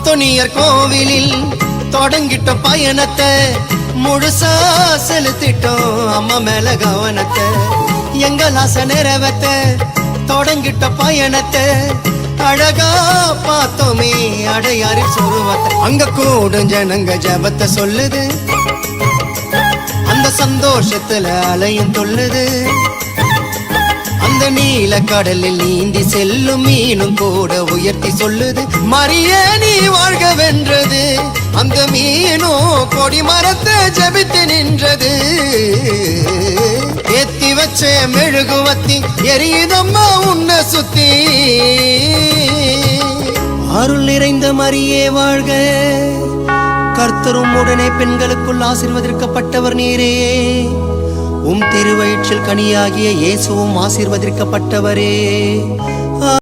அந்தோனியர் கோவிலில் தொடங்கிட்ட பயணத்தை முழுசா செலுத்திட்டோம் அம்மா மேல கவனத்தை. எங்கள் ஆசை நிறைவேத்த தொடங்கிட்ட பயணத்தை அழகா பார்த்தோமே அடையாறு சொருவத்தை. அங்க கூடும் ஜனங்க ஜபத்தை சொல்லுது, அந்த சந்தோஷத்துல அலையும் தொல்லுது. அந்த நீல கடலில் நீந்தி செல்லும் மீனும் கூட உயர்த்தி சொல்லுது, மரியே நீ வாழ்க வென்றது. அந்த மீனும் கொடி மரத்தை ஜபித்து நின்றது. ஏத்தி வச்ச மெழுகுவத்தி எரியுதம்மா உன்னை சுத்தி. அருள் நிறைந்த மரியே வாழ்க, கர்த்தரும் உடனே பெண்களுக்குள் ஆசீர்வதிக்கப்பட்டவர் நீரே. திருவயிற்றில் கனியாகிய இயேசுவும் ஆசீர்வதிக்கப்பட்டவரே.